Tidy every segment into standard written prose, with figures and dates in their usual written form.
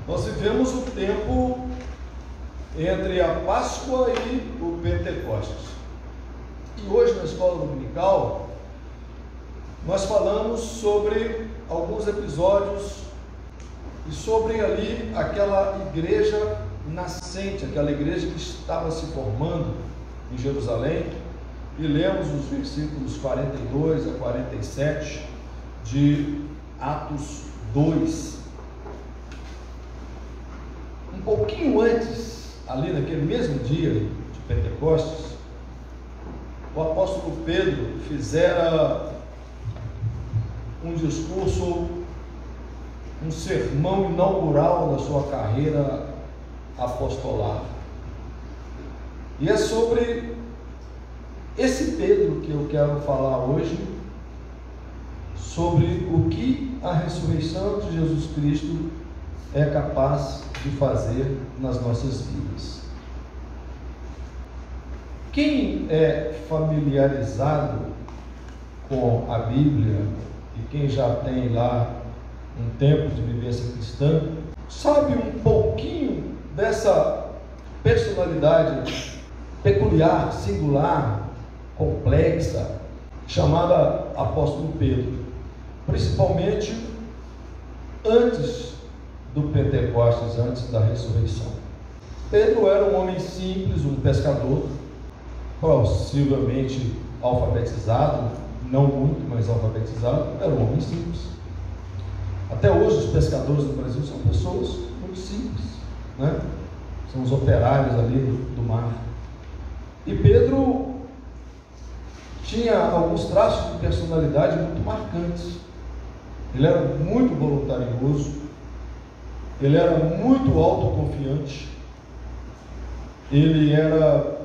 Nós vivemos o tempo entre a Páscoa e o Pentecostes. E hoje na escola dominical nós falamos sobre alguns episódios e sobre ali aquela igreja nascente, aquela igreja que estava se formando em Jerusalém, e lemos os versículos 42 a 47 de Atos 2. Um pouquinho antes, ali naquele mesmo dia de Pentecostes, o apóstolo Pedro fizera um discurso, um sermão inaugural da sua carreira apostolar. E é sobre esse Pedro que eu quero falar hoje, sobre o que a ressurreição de Jesus Cristo é capaz de fazer nas nossas vidas. Quem é familiarizado com a Bíblia e quem já tem lá um tempo de vivência cristã, sabe um pouquinho dessa personalidade peculiar, singular, complexa, chamada apóstolo Pedro, principalmente antes do Pentecostes, antes da ressurreição. Pedro era um homem simples, um pescador, possivelmente alfabetizado, não muito, mas alfabetizado. Era um homem simples. Até hoje os pescadores no Brasil são pessoas muito simples, né? São os operários ali do mar. E Pedro tinha alguns traços de personalidade muito marcantes. Ele era muito voluntarioso, ele era muito autoconfiante, ele era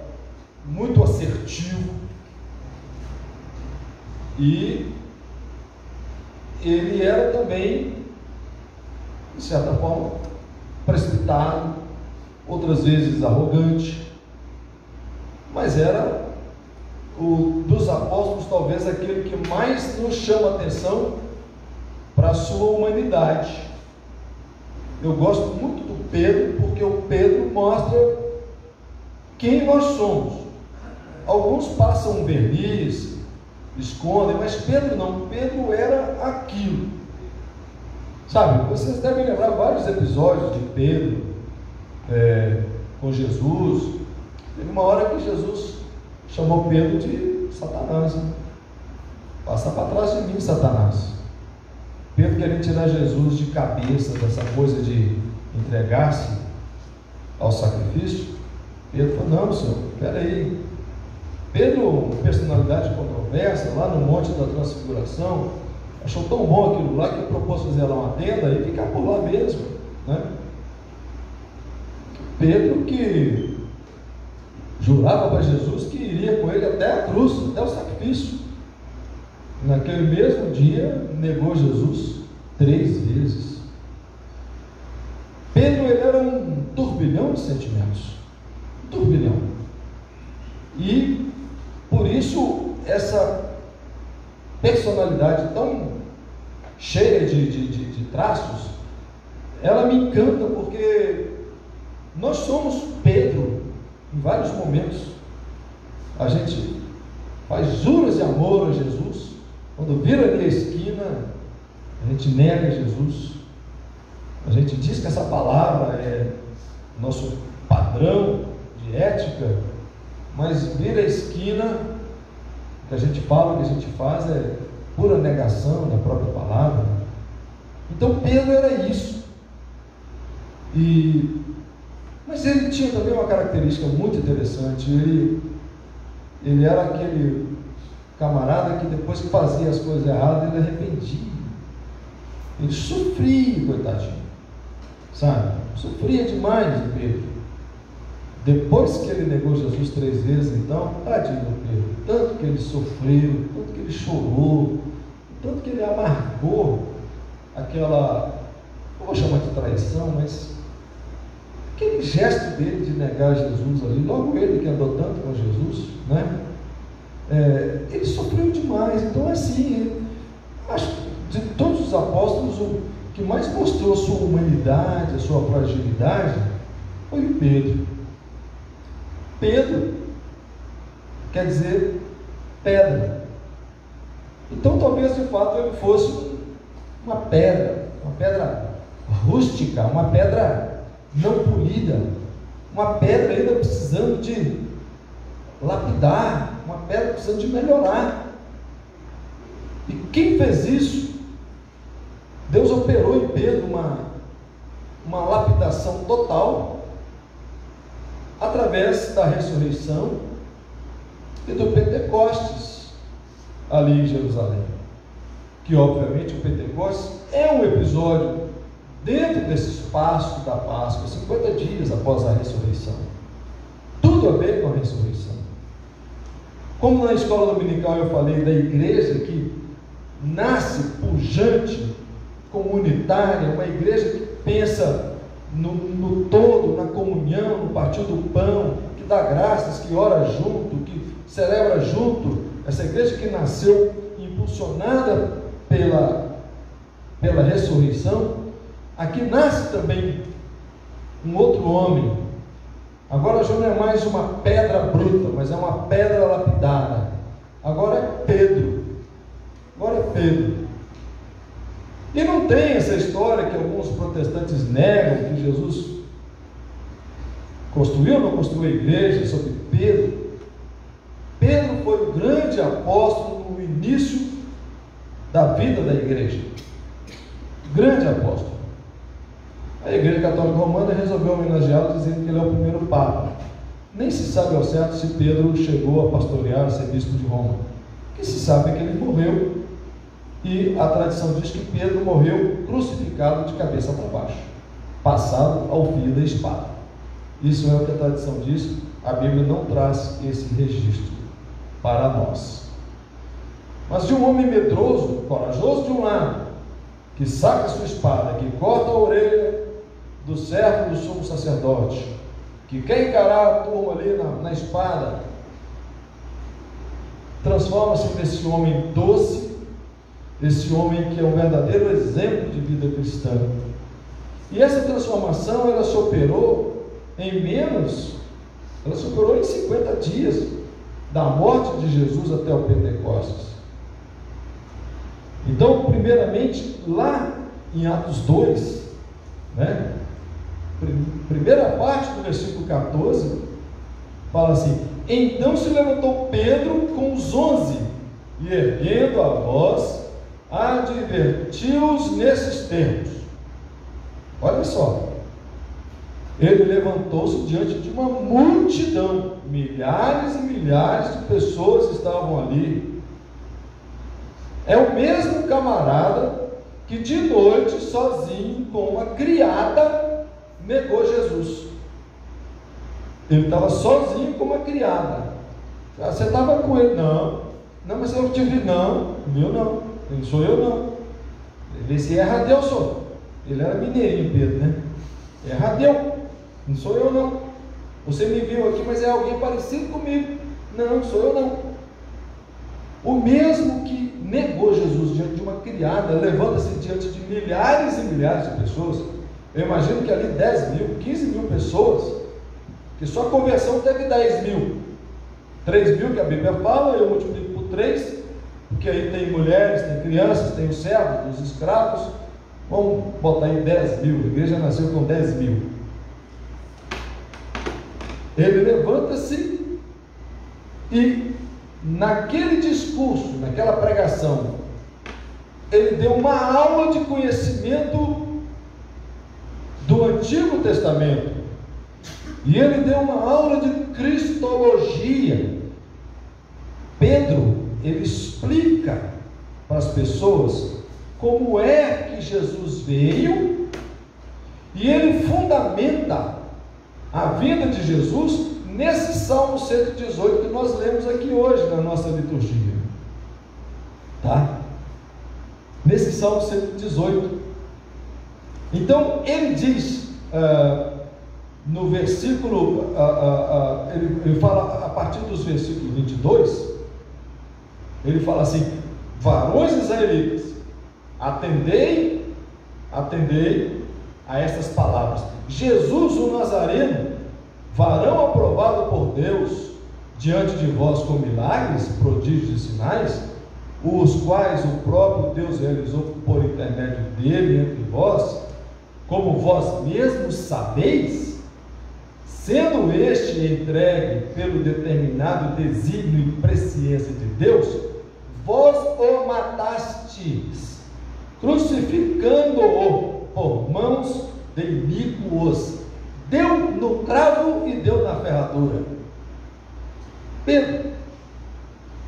muito assertivo e ele era também, de certa forma, precipitado, outras vezes arrogante, mas era dos apóstolos talvez aquele que mais nos chama atenção para a sua humanidade. Eu gosto muito do Pedro, porque o Pedro mostra quem nós somos. Alguns passam um verniz, escondem, mas Pedro não. Pedro era aquilo. Sabe, vocês devem lembrar vários episódios de Pedro com Jesus. Teve uma hora que Jesus chamou Pedro de Satanás, né? Passa para trás de mim, Satanás. Pedro querendo tirar Jesus de cabeça dessa coisa de entregar-se ao sacrifício. Pedro falou: não, Senhor, espera aí. Pedro, personalidade controversa, lá no Monte da Transfiguração, achou tão bom aquilo lá que propôs fazer lá uma tenda e ficar por lá mesmo, né? Pedro que jurava para Jesus que iria com ele até a cruz, até o sacrifício. Naquele mesmo dia negou Jesus 3 vezes. Pedro, ele era um turbilhão de sentimentos, um turbilhão, e por isso essa personalidade tão cheia de traços, ela me encanta, porque nós somos Pedro em vários momentos. A gente faz juras de amor a Jesus, quando vira ali a esquina, a gente nega Jesus, a gente diz que essa palavra é nosso padrão de ética, mas vira a esquina, o que a gente fala, o que a gente faz é pura negação da própria palavra. Então Pedro era isso, mas ele tinha também uma característica muito interessante. Ele era aquele camarada que depois que fazia as coisas erradas, ele arrependia, ele sofria, coitadinho, sabe? Sofria demais o Pedro. Depois que ele negou Jesus 3 vezes, então, tadinho do Pedro, tanto que ele sofreu, tanto que ele chorou, tanto que ele amargou aquela, não vou chamar de traição, mas aquele gesto dele de negar Jesus ali, logo ele que andou tanto com Jesus, né? Ele sofreu demais. Então, assim, acho que de todos os apóstolos, que mais mostrou a sua humanidade, a sua fragilidade, foi o Pedro. Pedro quer dizer pedra. Então talvez de fato ele fosse uma pedra rústica, uma pedra não polida, uma pedra ainda precisando de lapidar, uma pedra precisando de melhorar. E quem fez isso? Deus operou em Pedro uma lapidação total através da ressurreição e do Pentecostes ali em Jerusalém, que obviamente o Pentecostes é um episódio dentro desse espaço da Páscoa, 50 dias após a ressurreição, tudo a ver com a ressurreição. Como na escola dominical eu falei da igreja que nasce pujante, comunitária, uma igreja que pensa no todo, na comunhão, no partir do pão, que dá graças, que ora junto, que celebra junto. Essa igreja que nasceu impulsionada pela ressurreição, aqui nasce também um outro homem. Agora já não é mais uma pedra bruta, mas é uma pedra lapidada. Agora é Pedro. E não tem essa história que alguns protestantes negam, que Jesus construiu ou não construiu a igreja, sobre Pedro. Pedro foi o grande apóstolo no início da vida da igreja. Grande apóstolo. A Igreja Católica Romana resolveu homenageá-lo dizendo que ele é o primeiro Papa. Nem se sabe ao certo se Pedro chegou a pastorear, a ser bispo de Roma. O que se sabe é que ele morreu, e a tradição diz que Pedro morreu crucificado de cabeça para baixo, passado ao fio da espada. Isso é o que a tradição diz. A Bíblia não traz esse registro para nós. Mas de um homem medroso, corajoso de um lado, que saca sua espada, que corta a orelha do servo do sumo sacerdote, que quer encarar a turma ali na espada, transforma-se nesse homem doce, esse homem que é um verdadeiro exemplo de vida cristã. E essa transformação, ela se operou em 50 dias, da morte de Jesus até o Pentecostes. Então, primeiramente, lá em Atos 2, primeira parte do versículo 14, fala assim: então se levantou Pedro com os 11, e erguendo a voz, advertiu-os nesses termos. Olha só, ele levantou-se diante de uma multidão, milhares e milhares de pessoas estavam ali. É o mesmo camarada que de noite, sozinho, com uma criada, negou Jesus. Ele estava sozinho com uma criada. Você estava com ele? Não, mas eu te vi. Não, viu? Não, não sou eu não. Ele disse: é Radeu, senhor. Ele era mineirinho, Pedro, né? É Radeu, não sou eu não. Você me viu aqui, mas é alguém parecido comigo. Não sou eu não. O mesmo que negou Jesus diante de uma criada, levanta-se diante de milhares e milhares de pessoas. Eu imagino que ali 10 mil, 15 mil pessoas, que só a conversão teve 10 mil, 3 mil que a Bíblia fala, eu multiplico por 3, porque aí tem mulheres, tem crianças, tem os servos, os escravos, vamos botar aí 10 mil, a igreja nasceu com 10 mil. Ele levanta-se e naquele discurso, naquela pregação, ele deu uma aula de conhecimento do Antigo Testamento, e ele deu uma aula de cristologia. Pedro, ele explica para as pessoas como é que Jesus veio, e ele fundamenta a vinda de Jesus nesse Salmo 118 que nós lemos aqui hoje na nossa liturgia, tá? Nesse Salmo 118. Então ele diz no versículo, ele fala a partir dos versículos 22, ele fala assim: varões israelitas, atendei atendei a estas palavras: Jesus o Nazareno, varão aprovado por Deus diante de vós com milagres, prodígios e sinais, os quais o próprio Deus realizou por intermédio dele entre vós, como vós mesmos sabeis, sendo este entregue pelo determinado desígnio e presciência de Deus, vós o matastes, crucificando-o por mãos de iníquos, deu no cravo e deu na ferradura. Pedro,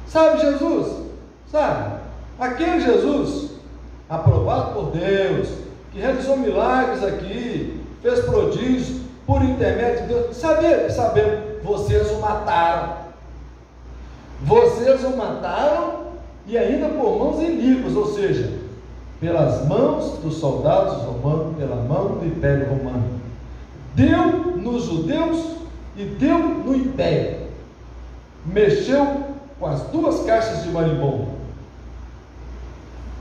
sabe Jesus? Sabe? Aquele Jesus, aprovado por Deus, que realizou milagres aqui, fez prodígios por intermédio de Deus, sabendo, vocês o mataram. Vocês o mataram e ainda por mãos iníquas, ou seja, pelas mãos dos soldados romanos, pela mão do Império Romano. Deu nos judeus e deu no Império. Mexeu com as duas caixas de marimbondo.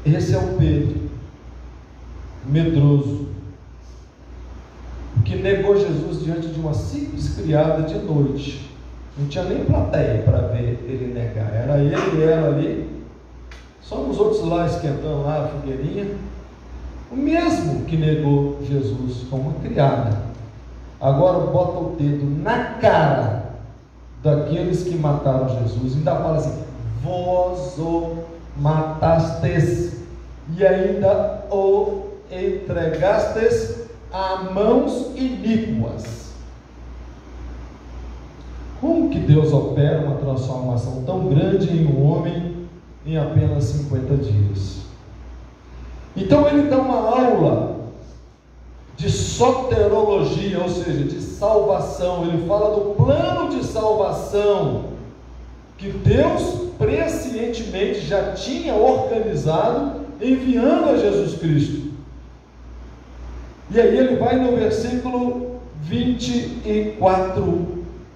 Esse é o Pedro, medroso, que negou Jesus diante de uma simples criada de noite. Não tinha nem plateia para ver ele negar. Era ele e ela ali, só os outros lá esquentando lá a fogueirinha. O mesmo que negou Jesus como uma criada, agora bota o dedo na cara daqueles que mataram Jesus, ainda fala assim: vós o matastes e ainda o entregastes a mãos iníquas. Como que Deus opera uma transformação tão grande em um homem em apenas 50 dias? Então ele dá uma aula de soterologia, ou seja, de salvação. Ele fala do plano de salvação que Deus prescientemente já tinha organizado, enviando a Jesus Cristo. E aí ele vai no versículo 24: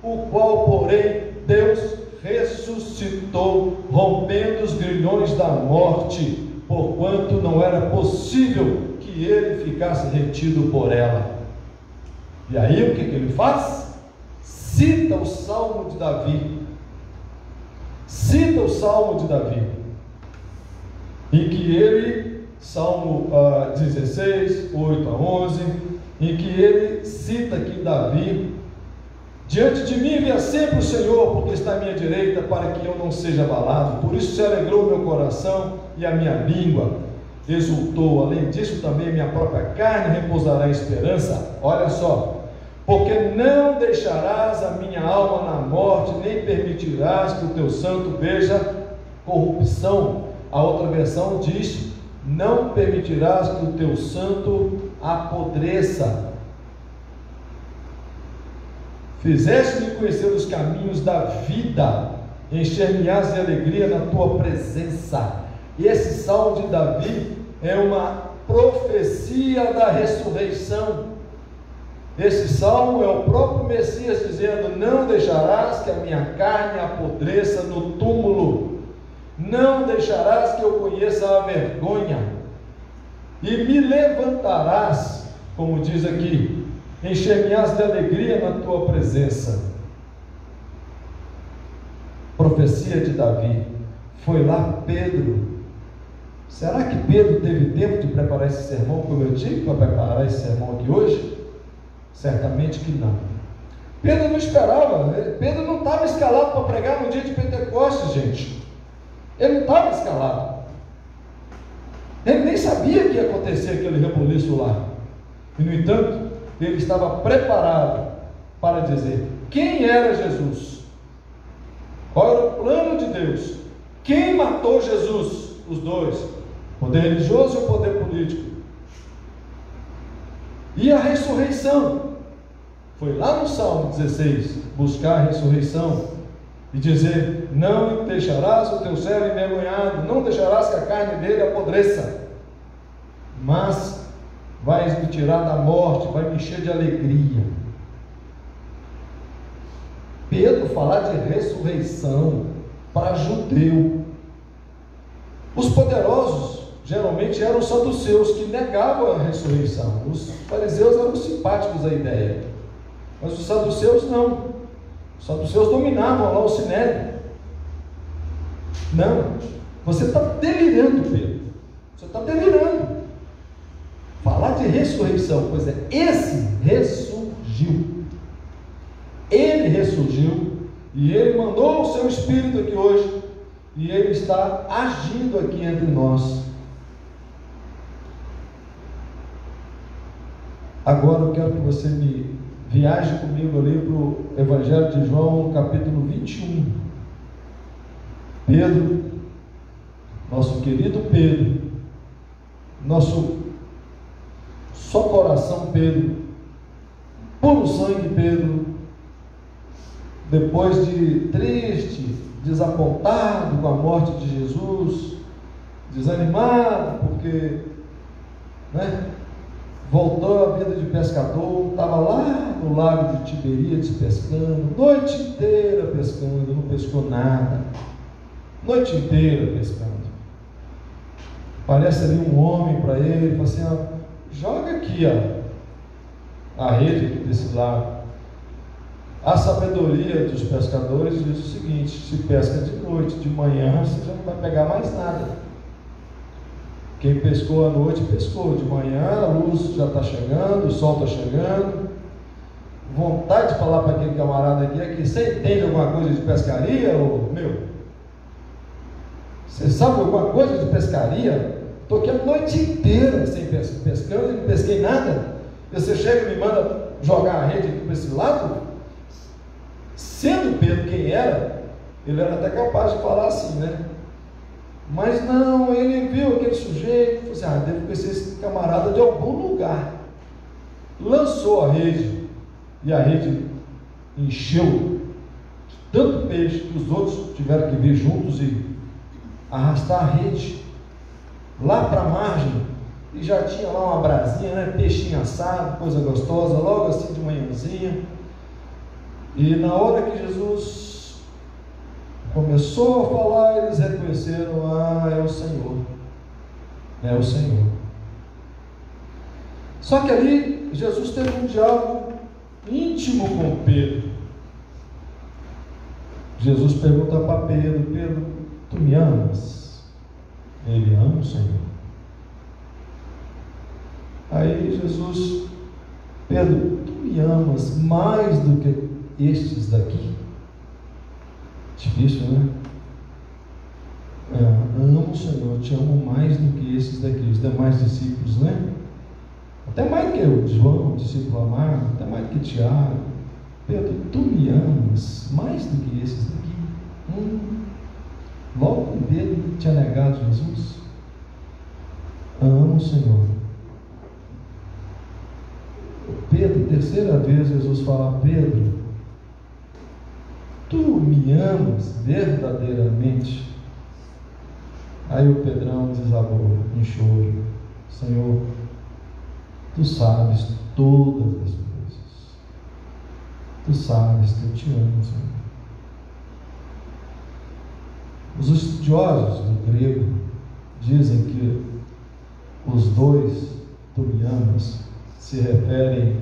o qual, porém, Deus ressuscitou, rompendo os grilhões da morte, porquanto não era possível que ele ficasse retido por ela. E aí o que ele faz? Cita o Salmo de Davi. Cita o Salmo de Davi, em que ele, Salmo 16, 8 a 11, em que ele cita aqui Davi: diante de mim via sempre o Senhor, porque está à minha direita, para que eu não seja abalado. Por isso se alegrou o meu coração e a minha língua exultou. Além disso, também a minha própria carne repousará em esperança. Olha só: porque não deixarás a minha alma na morte, nem permitirás que o teu santo veja corrupção. A outra versão diz: não permitirás que o teu santo apodreça. Fizeste-me conhecer os caminhos da vida, encher-me-ás de alegria na tua presença. E esse salmo de Davi é uma profecia da ressurreição. Esse salmo é o próprio Messias dizendo: não deixarás que a minha carne apodreça no túmulo, não deixarás que eu conheça a vergonha, e me levantarás, como diz aqui, encher-me-ás de alegria na tua presença. Profecia de Davi. Foi lá Pedro. Será que Pedro teve tempo de preparar esse sermão como eu tive para preparar esse sermão aqui hoje? Certamente que não. Pedro não esperava. Pedro não estava escalado para pregar no dia de Pentecostes, gente. Ele não estava escalado. Ele nem sabia que ia acontecer aquele rebuliço lá. E no entanto, ele estava preparado para dizer quem era Jesus, qual era o plano de Deus, quem matou Jesus, os dois, o poder religioso e o poder político, e a ressurreição. Foi lá no Salmo 16 buscar a ressurreição e dizer: não deixarás o teu servo envergonhado, não deixarás que a carne dele apodreça, mas vais me tirar da morte, vai me encher de alegria. Pedro falar de ressurreição para judeu. Os poderosos geralmente eram os saduceus, que negavam a ressurreição. Os fariseus eram simpáticos à ideia, mas os saduceus não. Os saduceus dominavam lá o sinédrio. Não, você está delirando, Pedro. Você está delirando. Falar de ressurreição, pois é, esse ressurgiu. Ele ressurgiu e ele mandou o seu Espírito aqui hoje e ele está agindo aqui entre nós. Agora eu quero que você me viaje comigo ali para o Evangelho de João, capítulo 21. Pedro, nosso querido Pedro, nosso só coração Pedro, puro sangue Pedro, depois de triste, desapontado com a morte de Jesus, desanimado porque, voltou à vida de pescador, estava lá no lago de Tiberíades pescando, noite inteira pescando, não pescou nada, noite inteira pescando. Parece ali um homem para ele, fala assim: joga aqui a rede aqui desse lado. A sabedoria dos pescadores diz o seguinte: se pesca de noite, de manhã você já não vai pegar mais nada. Quem pescou à noite, pescou. De manhã a luz já está chegando, o sol está chegando. Vontade de falar para aquele camarada aqui é que você entende alguma coisa de pescaria, ou meu? Você sabe alguma coisa de pescaria? Estou aqui a noite inteira sem pescando, não pesquei nada. E você chega e me manda jogar a rede aqui para esse lado? Sendo Pedro quem era, ele era até capaz de falar assim, Mas não, ele viu aquele sujeito, falou assim: deve conhecer esse camarada de algum lugar. Lançou a rede, e a rede encheu de tanto peixe que os outros tiveram que vir juntos e arrastar a rede lá para a margem, e já tinha lá uma brasinha, peixinho assado, coisa gostosa, logo assim de manhãzinha. E na hora que Jesus começou a falar, eles reconheceram: é o Senhor, é o Senhor. Só que ali Jesus teve um diálogo íntimo com Pedro. Jesus pergunta para Pedro: Pedro, tu me amas? Ele ama o Senhor. Aí Jesus: Pedro, tu me amas mais do que estes daqui? Difícil, amo o Senhor, te amo mais do que esses daqui, os demais discípulos, até mais do que o João, o discípulo amado, até mais do que Tiago. Pedro, tu me amas mais do que esses daqui? Logo Pedro tinha negado Jesus. Amo o Senhor. Pedro, terceira vez Jesus fala: Pedro, tu me amas verdadeiramente? Aí o Pedrão desabou em choro: Senhor, tu sabes todas as coisas, tu sabes que eu te amo, Senhor. Os estudiosos do grego dizem que os dois tu me amas se referem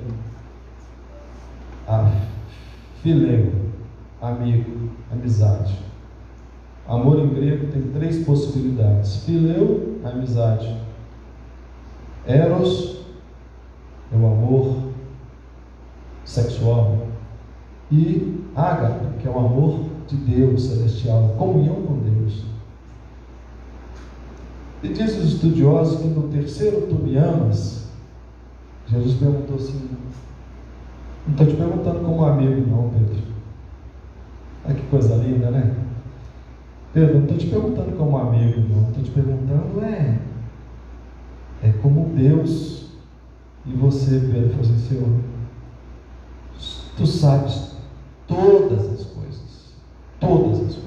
a fileu, amigo, amizade. Amor em grego tem três possibilidades: fileu, amizade; eros, é o amor sexual; e ágape, que é o amor de Deus celestial, comunhão com Deus. E diz os estudiosos que no terceiro tu me amas, Jesus perguntou assim: não estou te perguntando como amigo não, Pedro. Olha que coisa linda, Pedro, não estou te perguntando como amigo não, estou te perguntando é como Deus. E você, Pedro, falou assim: Senhor, tu sabes todas as coisas, todas as coisas.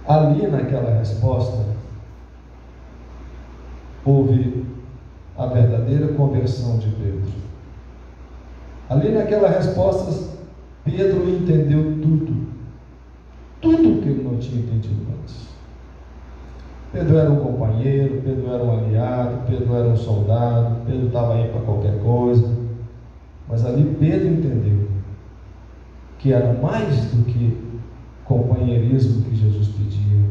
Ali naquela resposta houve a verdadeira conversão de Pedro. Ali naquela resposta Pedro entendeu tudo que ele não tinha entendido antes. Pedro era um companheiro, Pedro era um aliado, Pedro era um soldado, Pedro estava aí para qualquer coisa. Mas ali Pedro entendeu que era mais do que companheirismo que Jesus pedia.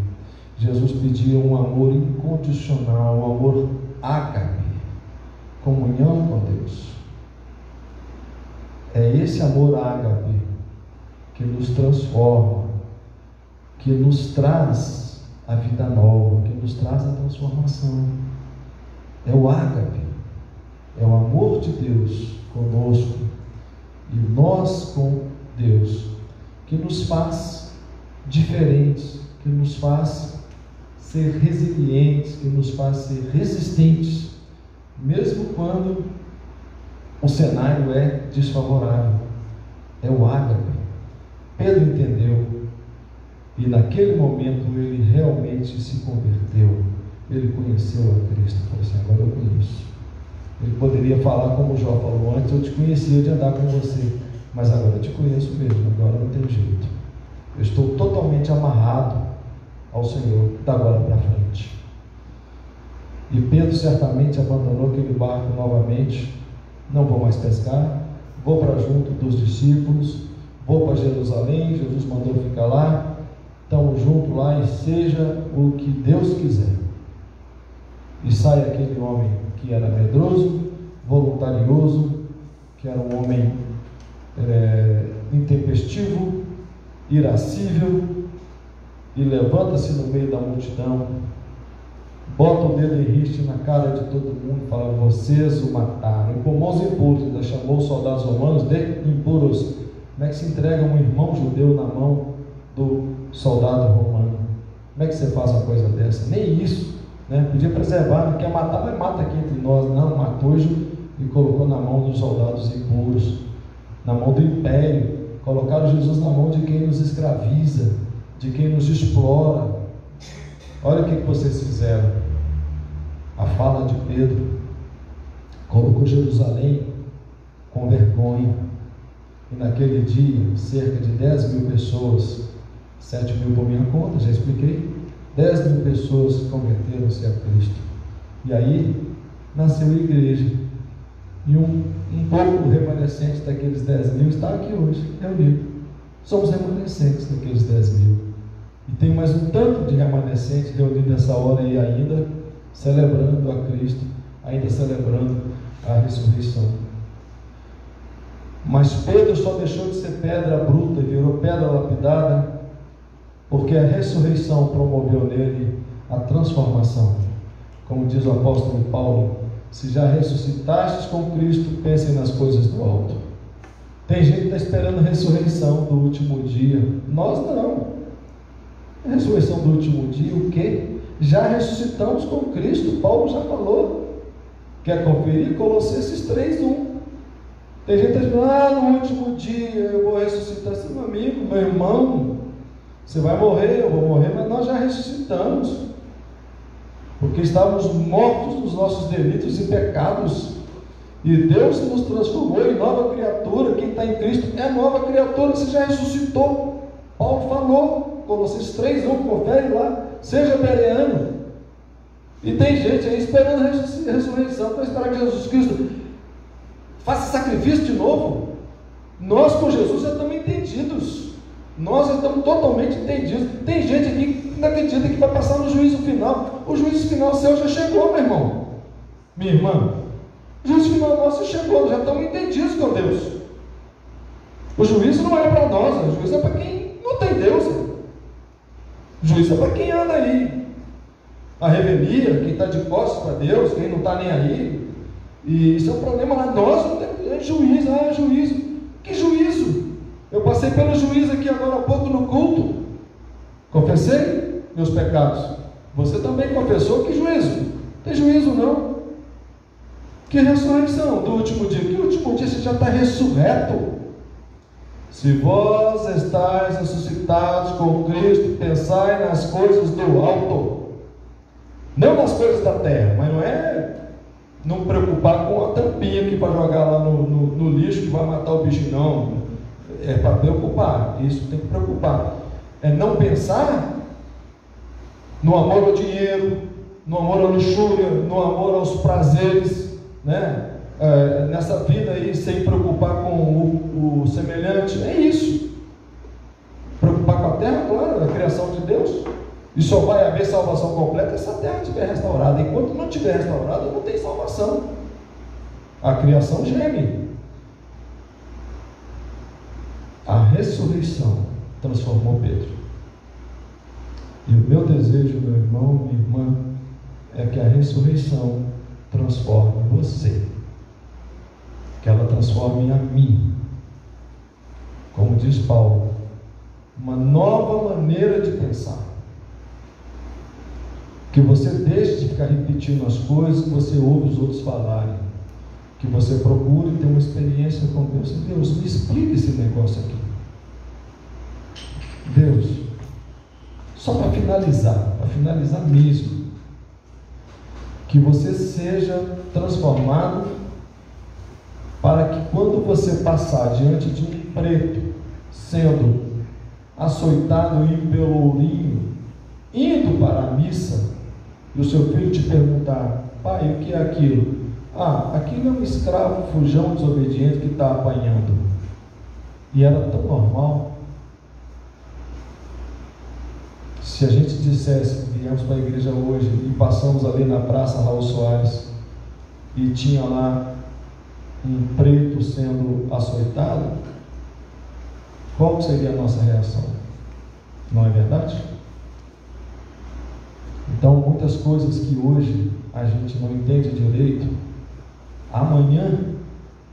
Jesus pedia um amor incondicional, um amor ágape, comunhão com Deus. É esse amor ágape que nos transforma, que nos traz a vida nova, que nos traz a transformação. É o ágape, é o amor de Deus conosco e nós com Deus, que nos faz diferentes, que nos faz ser resilientes, que nos faz ser resistentes, mesmo quando o cenário é desfavorável. É o ágape. Pedro entendeu, e naquele momento ele realmente se converteu. Ele conheceu a Cristo. Falou assim: agora eu conheço. Ele poderia falar como Jó falou antes: eu te conhecia de andar com você, mas agora eu te conheço mesmo, agora não tem jeito. Eu estou totalmente amarrado ao Senhor, da agora para frente. E Pedro certamente abandonou aquele barco novamente. Não vou mais pescar, vou para junto dos discípulos, vou para Jerusalém, Jesus mandou ficar lá, estamos juntos lá e seja o que Deus quiser. E sai aquele homem que era medroso, voluntarioso, que era um homem intempestivo, irascível, e levanta-se no meio da multidão, bota o dedo em riste na cara de todo mundo e fala: vocês o mataram. E com mãos impuras, ainda chamou os soldados romanos de impuros. Como é que se entrega um irmão judeu na mão do soldado romano? Como é que você faz uma coisa dessa? Nem isso, né? Podia preservar, não quer matar, mas mata aqui entre nós. Não, matou e colocou na mão dos soldados impuros, na mão do império. Colocaram Jesus na mão de quem nos escraviza, de quem nos explora. Olha o que vocês fizeram. A fala de Pedro colocou Jerusalém com vergonha. E naquele dia, cerca de 10.000 pessoas, 7.000 por minha conta, já expliquei, 10.000 pessoas converteram-se a Cristo. E aí nasceu a igreja. E um pouco remanescente daqueles 10.000 está aqui hoje, reunido. Somos remanescentes daqueles 10.000. E tem mais um tanto de remanescentes reunidos nessa hora aí ainda, celebrando a Cristo, ainda celebrando a ressurreição. Mas Pedro só deixou de ser pedra bruta e virou pedra lapidada, porque a ressurreição promoveu nele a transformação. Como diz o apóstolo Paulo: se já ressuscitastes com Cristo, pensem nas coisas do alto. Tem gente que está esperando a ressurreição do último dia. Nós não. A ressurreição do último dia, o quê? Já ressuscitamos com Cristo. Paulo já falou. Quer conferir? Colossenses 3:1. Tem gente que está dizendo: no último dia eu vou ressuscitar. Seu meu amigo, meu irmão, você vai morrer, eu vou morrer, mas nós já ressuscitamos, porque estávamos mortos nos nossos delitos e pecados, e Deus nos transformou em nova criatura. Quem está em Cristo é nova criatura. Você já ressuscitou. Paulo falou, Colossenses 3:1, confere lá, seja bereano. E tem gente aí esperando a ressurreição para esperar que Jesus Cristo faça sacrifício de novo. Nós com Jesus já estamos entendidos, nós já estamos totalmente entendidos. Tem gente aqui que não acredita que vai passar no juízo final. O juízo final seu já chegou, meu irmão, minha irmã. O juízo final nosso chegou, já estamos entendidos com Deus. O juízo não é para nós, o juízo é para quem não tem Deus. O juízo é para quem anda aí. A revelia, quem está de costas para Deus, quem não está nem aí. E isso é um problema lá. Nós não temos juízo. Juízo. Que juízo? Eu passei pelo juízo aqui agora há pouco no culto. Confessei meus pecados. Você também confessou. Que juízo? Não tem juízo não. Que ressurreição do último dia? Que último dia? Você já está ressurreto. Se vós estáis ressuscitados com Cristo, pensai nas coisas do alto, não nas coisas da terra. Mas não é não preocupar com a tampinha que vai jogar lá no lixo que vai matar o bicho, não. É para preocupar, isso tem que preocupar. É não pensar no amor ao dinheiro, no amor à luxúria, no amor aos prazeres, né? Nessa vida aí, sem preocupar com o semelhante. É isso. Preocupar com a terra, claro, a criação de Deus. E só vai haver salvação completa se a terra estiver restaurada. Enquanto não estiver restaurada, não tem salvação. A criação geme. A ressurreição transformou Pedro. E o meu desejo, meu irmão, minha irmã, é que a ressurreição transforme você. Que ela transforme a mim. Como diz Paulo, uma nova maneira de pensar. Que você deixe de ficar repetindo as coisas que você ouve os outros falarem. Que você procure ter uma experiência com Deus. Deus, me explica esse negócio aqui. Deus, só para finalizar mesmo, que você seja transformado para que quando você passar diante de um preto sendo açoitado em pelourinho, indo para a missa, e o seu filho te perguntar: pai, o que é aquilo? Aquilo é um escravo fujão desobediente que está apanhando. E era tão normal. Se a gente dissesse, viemos para a igreja hoje e passamos ali na Praça Raul Soares e tinha lá um preto sendo açoitado, qual seria a nossa reação? Não é verdade? Então, muitas coisas que hoje a gente não entende direito, amanhã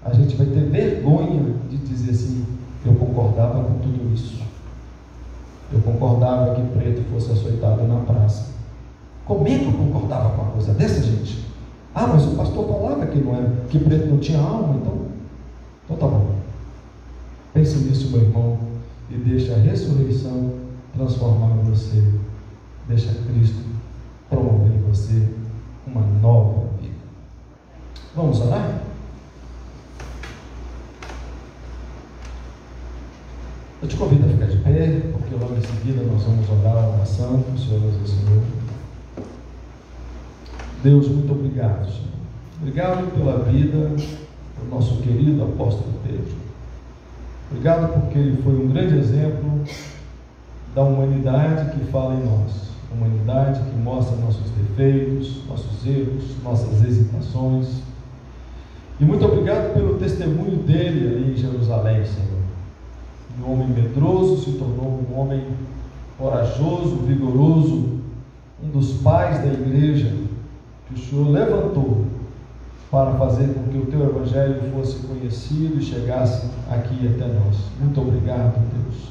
a gente vai ter vergonha de dizer assim: eu concordava com tudo isso. Eu concordava que preto fosse açoitado na praça. Como é que eu concordava com uma coisa dessa, gente? Mas o pastor falava que não era, que preto não tinha alma, então tá bom. Pense nisso, meu irmão, e deixa a ressurreição transformar você. Deixa Cristo promover em você uma nova vida. Vamos orar? Eu te convido a ficar de pé, porque logo em seguida nós vamos orar a oração para o Senhor e Senhor. Deus, muito obrigado, Senhor. Obrigado pela vida do nosso querido apóstolo Pedro. Obrigado porque ele foi um grande exemplo da humanidade que fala em nós. Humanidade que mostra nossos defeitos, nossos erros, nossas hesitações. E muito obrigado pelo testemunho dele ali em Jerusalém, Senhor. Um homem medroso se tornou um homem corajoso, vigoroso, um dos pais da igreja que o Senhor levantou para fazer com que o teu evangelho fosse conhecido e chegasse aqui até nós. Muito obrigado, Deus.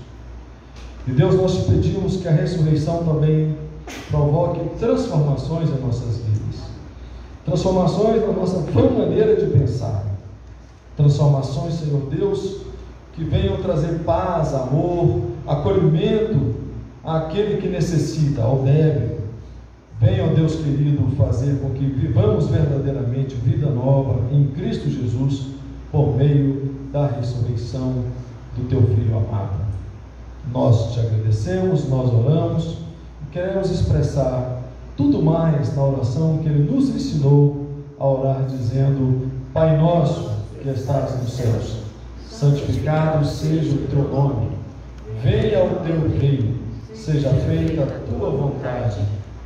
E Deus, nós te pedimos que a ressurreição também provoque transformações em nossas vidas, transformações na nossa maneira de pensar, transformações, Senhor Deus, que venham trazer paz, amor, acolhimento àquele que necessita, ao débil. Venha, Deus querido, fazer com que vivamos verdadeiramente vida nova em Cristo Jesus, por meio da ressurreição do teu Filho amado. Nós te agradecemos, nós oramos e queremos expressar tudo mais na oração que Ele nos ensinou a orar, dizendo: Pai nosso que estás nos céus, santificado seja o teu nome, venha o teu reino, seja feita a tua vontade,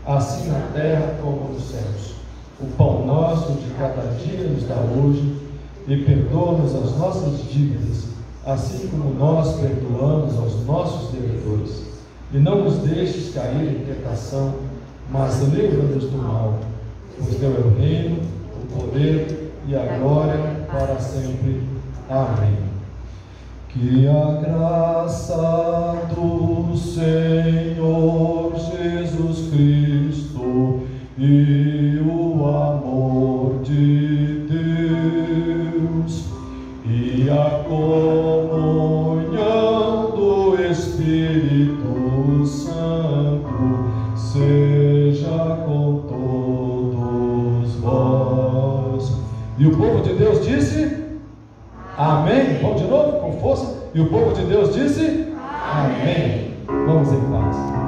assim na terra como nos céus. O pão nosso de cada dia nos dá hoje, e perdoa-nos as nossas dívidas, assim como nós perdoamos aos nossos devedores. E não nos deixes cair em tentação, mas livra-nos do mal, pois teu é o reino, o poder e a glória para sempre. Amém. Que a graça do Senhor Jesus Cristo e o amor de Deus e a comunhão do Espírito Santo seja com todos vós. E o povo de Deus disse: amém. Vamos de novo, com força. E o povo de Deus disse: amém. Vamos em paz.